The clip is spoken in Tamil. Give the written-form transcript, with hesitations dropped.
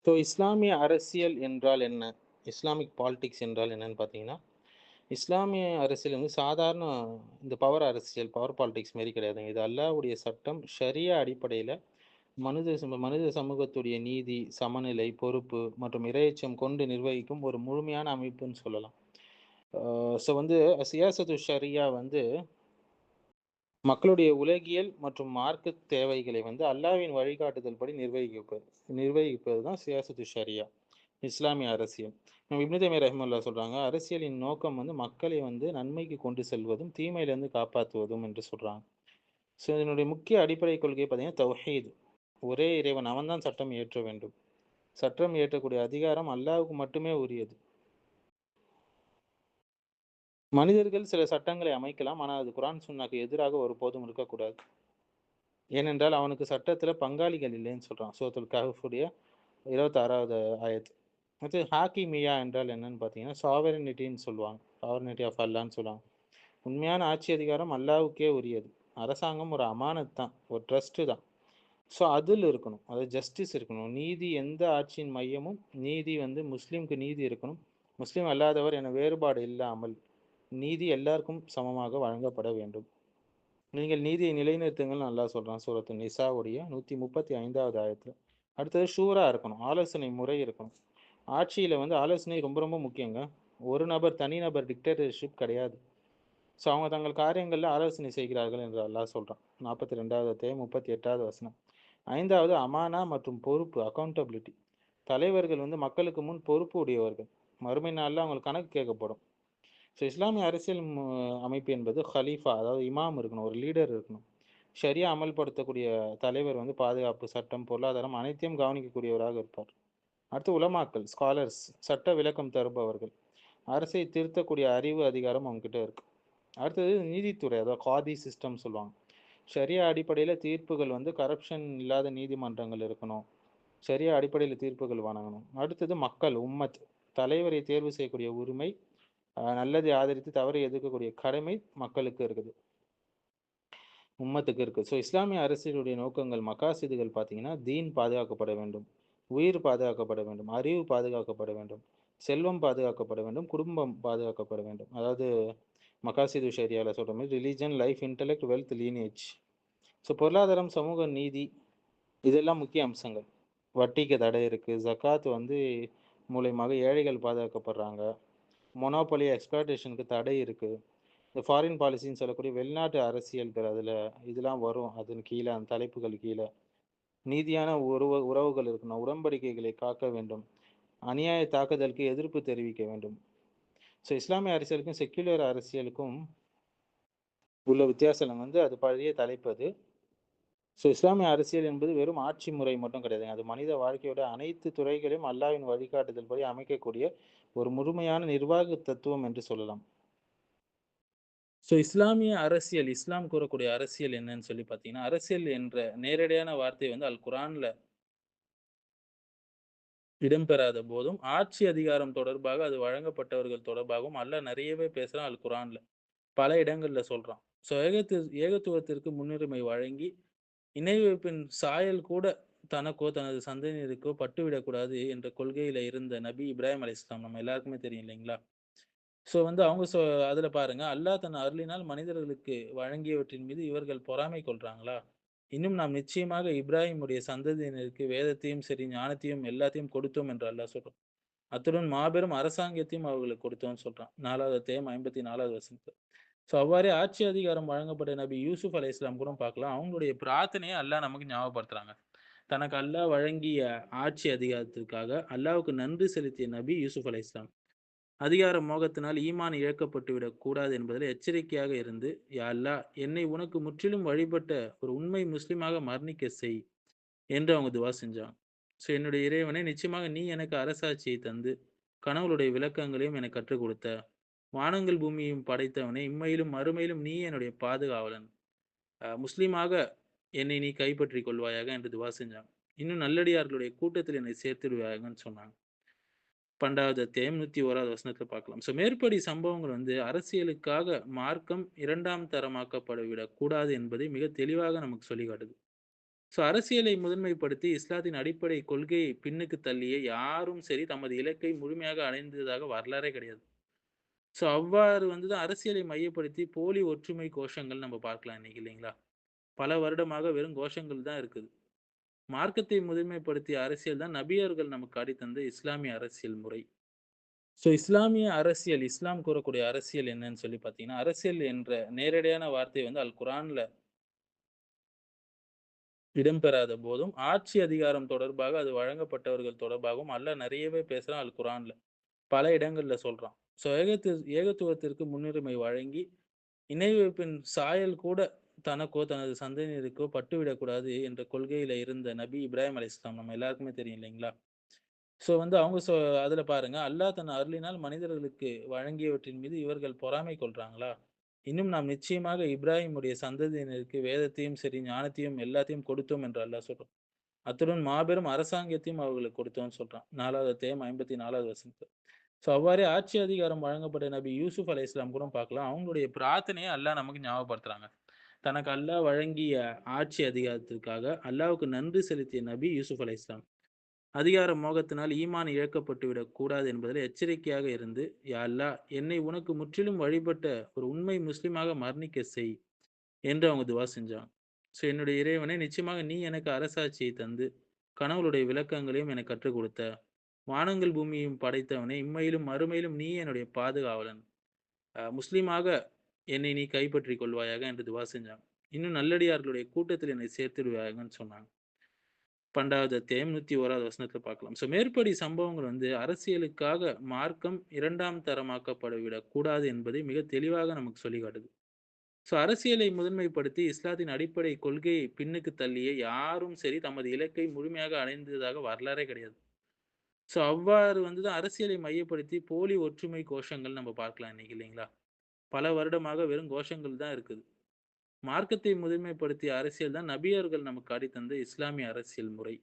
ஸோ இஸ்லாமிய அரசியல் என்றால் என்ன? இஸ்லாமிக் பாலிடிக்ஸ் என்றால் என்னன்னு பார்த்தீங்கன்னா, இஸ்லாமிய அரசியல் வந்து சாதாரண இந்த பவர் அரசியல், பவர் பாலிடிக்ஸ் மாரி கிடையாதுங்க. இது அல்லாஹ்வுடைய சட்டம், ஷரியா அடிப்படையில மனித சமூகத்துடைய நீதி, சமநிலை, பொறுப்பு மற்றும் இறையச்சம் கொண்டு நிர்வகிக்கும் ஒரு முழுமையான அமைப்புன்னு சொல்லலாம். ஆ ஸோ வந்து சியாசத்து ஷரியா வந்து மக்களுடைய உலகியல் மற்றும் மார்க்க தேவைகளை வந்து அல்லாஹ்வின் வழிகாட்டுதல் படி நிர்வகிப்பது தான் சியாசத்து ஷரியா. இஸ்லாமிய அரசியல். இப்னு தய்மிய்யா ரஹிமஹுல்லாஹ் சொல்றாங்க, அரசியலின் நோக்கம் வந்து மக்களை வந்து நன்மைக்கு கொண்டு செல்வதும், தீமையிலிருந்து காப்பாத்துவதும் என்று சொல்றாங்க. ஸோ இதனுடைய முக்கிய அடிப்படை கொள்கை பார்த்தீங்கன்னா, தௌஹீத். ஒரே இறைவன் அவன் தான் சட்டம் இயற்ற வேண்டும். சட்டம் இயற்றக்கூடிய அதிகாரம் அல்லாஹ்வுக்கு மட்டுமே உரியது. மனிதர்கள் சில சட்டங்களை அமைக்கலாம். ஆனால் அது குர்ஆன், சுன்னாக்கு எதிராக ஒருபோதும் இருக்கக்கூடாது. ஏனென்றால் அவனுக்கு சட்டத்தில பங்காளிகள் இல்லைன்னு சொல்றான். சூரத்துல் கஹ்ஃபுடைய 26வது ஆயத். அடுத்து ஹாக்கிமிய்யா என்றால் என்னன்னு பார்த்தீங்கன்னா, சாவரினிட்டின்னு சொல்லுவாங்க. சாவரினிட்டி ஆஃப் அல்லாஹ்ன்னு சொல்லுவாங்க. உண்மையான ஆட்சி அதிகாரம் அல்லாஹ்வுக்கே உரியது. அரசாங்கம் ஒரு அமானத் தான். ஒரு ட்ரஸ்ட்டு தான். ஸோ அதில் இருக்கணும். அதாவது ஜஸ்டிஸ் இருக்கணும். நீதி எந்த ஆட்சியின் மையமும் நீதி வந்து முஸ்லீம்க்கு நீதி இருக்கணும். முஸ்லீம் அல்லாதவர் என வேறுபாடு இல்லாமல் நீதி எல்லாருக்கும் சமமாக வழங்கப்பட வேண்டும். நீங்கள் நீதியை நிலைநிறுத்துங்கள்னு அல்லாஹ் சொல்றான். சூரத்து நிசாவுடைய 135வது ஆயத்துல. அடுத்தது ஷூரா இருக்கணும். ஆலோசனை முறை இருக்கணும். ஆட்சியில வந்து ஆலோசனை ரொம்ப ரொம்ப முக்கியங்க. ஒரு நபர் தனிநபர் டிக்டேட்டர்ஷிப் கிடையாது. ஸோ அவங்க தங்கள் காரியங்கள்ல ஆலோசனை செய்கிறார்கள் என்று அல்லாஹ் சொல்றான். 42வது அத்தியாயம் 38வது வசனம். 5வது அமானா மற்றும் பொறுப்பு அக்கவுண்டபிலிட்டி. தலைவர்கள் வந்து மக்களுக்கு முன் பொறுப்பு உடையவர்கள். மறுமை நாள்ல அவங்களுக்கு கணக்கு கேட்கப்படும். ஸோ இஸ்லாமிய அரசியல் அமைப்பு என்பது ஹலீஃபா, அதாவது இமாம் இருக்கணும், ஒரு லீடர் இருக்கணும். ஷரியா அமல்படுத்தக்கூடிய தலைவர் வந்து பாதுகாப்பு, சட்டம், பொருளாதாரம் அனைத்தையும் கவனிக்கக்கூடியவராக இருப்பார். அடுத்து உலமாக்கள், ஸ்காலர்ஸ், சட்ட விளக்கம் தருபவர்கள். அரசை திருத்தக்கூடிய அறிவு, அதிகாரம் அவங்ககிட்ட இருக்கு. அடுத்தது நீதித்துறை, அதாவது காதி சிஸ்டம் சொல்லுவாங்க. ஷரியா அடிப்படையில் தீர்ப்புகள் வந்து கரப்ஷன் இல்லாத நீதிமன்றங்கள் இருக்கணும். ஷரியா அடிப்படையில் தீர்ப்புகள் வழங்கணும். அடுத்தது மக்கள், உம்மத், தலைவரை தேர்வு செய்யக்கூடிய உரிமை, நல்லதை ஆதரித்து தவறை எதிர்க்கக்கூடிய கடமை மக்களுக்கு இருக்குது, உம்மத்துக்கு இருக்கு. ஸோ இஸ்லாமிய அரசியலுடைய நோக்கங்கள், மகாசிதுகள் பார்த்தீங்கன்னா, தீன் பாதுகாக்கப்பட வேண்டும், உயிர் பாதுகாக்கப்பட வேண்டும், அறிவு பாதுகாக்கப்பட வேண்டும், செல்வம் பாதுகாக்கப்பட வேண்டும், குடும்பம் பாதுகாக்கப்பட வேண்டும். அதாவது மகாசிது ஷரியாவில் சொல்கிற மாதிரி religion, life, intellect, wealth, lineage. So பொருளாதாரம், சமூக நீதி, இதெல்லாம் முக்கிய அம்சங்கள். வட்டிக்கு தடை இருக்குது. ஜக்காத் வந்து மூலயமாக ஏழைகள் பாதுகாக்கப்படுறாங்க. மொனோபொலி எக்ஸ்ப்ளாய்டேஷனுக்கு தடை இருக்குது. இந்த ஃபாரின் பாலிசின்னு சொல்லக்கூடிய வெளிநாட்டு அரசியல்கள் அதில் இதெல்லாம் வரும். அதன் கீழே அந்த தலைப்புகள் கீழே நீதியான உறவுகள் இருக்கணும். உடன்படிக்கைகளை காக்க வேண்டும். அநியாய தாக்குதலுக்கு எதிர்ப்பு தெரிவிக்க வேண்டும். ஸோ இஸ்லாமிய அரசியலுக்கும் செக்யுலர் அரசியலுக்கும் உள்ள வித்தியாசம் வந்து அது பழைய தலைப்பு அது. ஸோ இஸ்லாமிய அரசியல் என்பது வெறும் ஆட்சி முறை மட்டும் கிடையாதுங்க. அது மனித வாழ்க்கையோட அனைத்து துறைகளையும் அல்லாஹ்வின் வழிகாட்டுதல் படி அமைக்கக்கூடிய ஒரு முழுமையான நிர்வாக தத்துவம் என்று சொல்லலாம். ஸோ இஸ்லாமிய அரசியல், இஸ்லாம் கூறக்கூடிய அரசியல் என்னன்னு சொல்லி பார்த்தீங்கன்னா, அரசியல் என்ற நேரடியான வார்த்தை வந்து அல் குர்ஆன்ல இடம்பெறாத போதும், ஆட்சி அதிகாரம் தொடர்பாக அது வழங்கப்பட்டவர்கள் தொடர்பாகவும் அல்லாஹ் நிறையவே பேசுறான் அல் குர்ஆன்ல. பல இடங்கள்ல சொல்றான். ஸோ ஏகத்துவத்திற்கு முன்னுரிமை வழங்கி, இணை வைப்பின் சாயல் கூட தனக்கோ, தனது சந்ததியினருக்கோ பட்டுவிடக்கூடாது என்ற கொள்கையில இருந்த நபி இப்ராஹிம் அலைஹிஸ்ஸலாம் நம்ம எல்லாருக்குமே தெரியும் இல்லைங்களா? ஸோ வந்து அவங்க அதுல பாருங்க, அல்லாஹ் தன் அருளினால் மனிதர்களுக்கு வழங்கியவற்றின் மீது இவர்கள் பொறாமை கொள்றாங்களா? இன்னும் நாம் நிச்சயமாக இப்ராஹிமுடைய சந்ததியினருக்கு வேதத்தையும் சரி, ஞானத்தையும் எல்லாத்தையும் கொடுத்தோம் என்று அல்லாஹ் சொல்றான். அத்துடன் மாபெரும் அரசாங்கத்தையும் அவர்களுக்கு கொடுத்தோம்னு சொல்றான். 4வது அத்தியாயம் 54வது வசனத்துல. ஸோ அவ்வாறே ஆட்சி அதிகாரம் வழங்கப்பட்ட நபி யூசுப் அலைஹிஸ்ஸலாம் கூட பார்க்கலாம். அவங்களுடைய பிரார்த்தனையை அல்லாஹ் நமக்கு ஞாபகப்படுத்துறாங்க. தனக்கு அல்லாஹ் வழங்கிய ஆட்சி அதிகாரத்திற்காக அல்லாஹ்வுக்கு நன்றி செலுத்திய நபி யூசுப் அலைஹிஸ்ஸலாம். அதிகார மோகத்தினால் ஈமான் இழக்கப்பட்டு விடக்கூடாது என்பதில் எச்சரிக்கையாக இருந்து, யா அல்லாஹ் என்னை உனக்கு முற்றிலும் வழிபட்ட ஒரு உண்மை முஸ்லிமாக மரணிக்க செய் என்று அவங்க துவா செஞ்சாங்க. ஸோ என்னுடைய இறைவனே, நிச்சயமாக நீ எனக்கு அரசாட்சியை தந்து, கனவுகளுடைய விளக்கங்களையும் எனக்கு கற்றுக் கொடுத்த, வானங்கள் பூமியையும் படைத்தவனே, இம்மையிலும் மறுமையிலும் நீ என்னுடைய பாதுகாவலன். முஸ்லீமாக என்னை நீ கைப்பற்றிக் கொள்வாயாக என்று துவா செஞ்சாங்க. இன்னும் நல்லடியார்களுடைய கூட்டத்தில் என்னை சேர்த்துடுவாயாகன்னு சொன்னாங்க. 12வது அத்தியாயம் 101வது வசனத்துல பார்க்கலாம். ஸோ மேற்படி சம்பவங்கள் வந்து அரசியலுக்காக மார்க்கம் 2ஆம் தரமாக்கப்பட விடக்கூடாது என்பதை மிக தெளிவாக நமக்கு சொல்லி காட்டுது. ஸோ அரசியலை முதன்மைப்படுத்தி இஸ்லாத்தின் அடிப்படை கொள்கையை பின்னுக்கு தள்ளிய யாரும் சரி தமது இலக்கை முழுமையாக அடைந்ததாக வரலாறே கிடையாது. ஸோ அவ்வாறு தான் அரசியலை மையப்படுத்தி போலி ஒற்றுமை கோஷங்கள் நம்ம பார்க்கலாம் இன்னைக்கு இல்லைங்களா? பல வருடமாக வெறும் கோஷங்கள் தான் இருக்குது. மார்க்கத்தை முதன்மைப்படுத்திய அரசியல் தான் நபியர்கள் நமக்கு காட்டித்தந்த இஸ்லாமிய அரசியல் முறை. ஸோ இஸ்லாமிய அரசியல், இஸ்லாம் கூறக்கூடிய அரசியல் என்னன்னு சொல்லி பார்த்தீங்கன்னா, அரசியல் என்ற நேரடியான வார்த்தை அல் குர்ஆன்ல இடம்பெறாத போதும், ஆட்சி அதிகாரம் தொடர்பாக அது வழங்கப்பட்டவர்கள் தொடர்பாகவும் அல்லாஹ் நெறையவே பேசுறான் அல் குர்ஆன்ல. பல இடங்கள்ல சொல்றான். ஸோ ஏகத்துவத்திற்கு முன்னுரிமை வழங்கி, இணை வைப்பின் சாயல் கூட தனக்கோ, தனது சந்ததியினருக்கோ பட்டுவிடக்கூடாது என்ற கொள்கையில இருந்த நபி இப்ராஹிம் அலைஹிஸ்ஸலாம் நம்ம எல்லாருக்குமே தெரியும் இல்லைங்களா? ஸோ அவங்க அதுல பாருங்க, அல்லாஹ் தன் அருளினால் மனிதர்களுக்கு வழங்கியவற்றின் மீது இவர்கள் பொறாமை கொள்றாங்களா? இன்னும் நாம் நிச்சயமாக இப்ராஹிமுடைய சந்ததியினருக்கு வேதத்தையும் சரி, ஞானத்தையும் எல்லாத்தையும் கொடுத்தோம் என்று அல்லாஹ் சொல்றான். அத்துடன் மாபெரும் அரசாங்கத்தையும் அவர்களுக்கு கொடுத்தோம்னு சொல்றான். 4வது அத்தியாயம் 54வது வசனத்துல. ஸோ அவ்வாறே ஆட்சி அதிகாரம் வழங்கப்பட்ட நபி யூசுப் அலைஹிஸ்ஸலாம் கூட பார்க்கலாம். அவங்களுடைய பிரார்த்தனைய அல்லாஹ் நமக்கு ஞாபகப்படுத்துறாங்க. தனக்கு அல்லாஹ் வழங்கிய ஆட்சி அதிகாரத்திற்காக அல்லாஹ்வுக்கு நன்றி செலுத்திய நபி யூசுப் அலைஹிஸ்ஸலாம். அதிகார மோகத்தினால் ஈமான் இழக்கப்பட்டு விடக் கூடாது என்பதில் எச்சரிக்கையாக இருந்து, யா அல்லாஹ் என்னை உனக்கு முற்றிலும் வழிபட்ட ஒரு உண்மை முஸ்லிமாக மரணிக்க செய் என்று அவங்க துவா செஞ்சாங்க. ஸோ என்னுடைய இறைவனே நிச்சயமாக நீ எனக்கு அரசாட்சியை தந்து, கனவுகளுடைய விளக்கங்களையும் எனக்கு கற்றுக் கொடுத்த. வானங்கள் பூமியையும் படைத்தவனே, இம்மையிலும் மறுமையிலும் நீயே என்னுடைய பாதுகாவலன். முஸ்லிமாக என்னை நீ கைப்பற்றிக் கொள்வாயாக என்று துவா செஞ்சாங்க. இன்னும் நல்லடியார்களுடைய கூட்டத்தில் என்னை சேர்த்துடுவாயாகன்னு சொன்னாங்க. 12வது அத்தியாயம் 101வது வசனத்துல பார்க்கலாம். ஸோ மேற்படி சம்பவங்கள் அரசியலுக்காக மார்க்கம் 2ஆம் தரமாக்கப்பட விடக்கூடாது என்பதை மிக தெளிவாக நமக்கு சொல்லிக் காட்டுது. ஸோ அரசியலை முதன்மைப்படுத்தி இஸ்லாத்தின் அடிப்படை கொள்கையை பின்னுக்கு தள்ளிய யாரும் சரி தமது இலக்கை முழுமையாக அடைந்ததாக வரலாறே கிடையாது. ஸோ அவ்வாறு தான் அரசியலை மையப்படுத்தி போலி ஒற்றுமை கோஷங்கள் நம்ம பார்க்கலாம் இன்னைக்கு இல்லைங்களா? பல வருடமாக வெறும் கோஷங்கள் தான் இருக்குது. மார்க்கத்தை முதன்மைப்படுத்திய அரசியல் தான் நபியர்கள் நமக்கு காட்டித் தந்த இஸ்லாமிய அரசியல் முறை.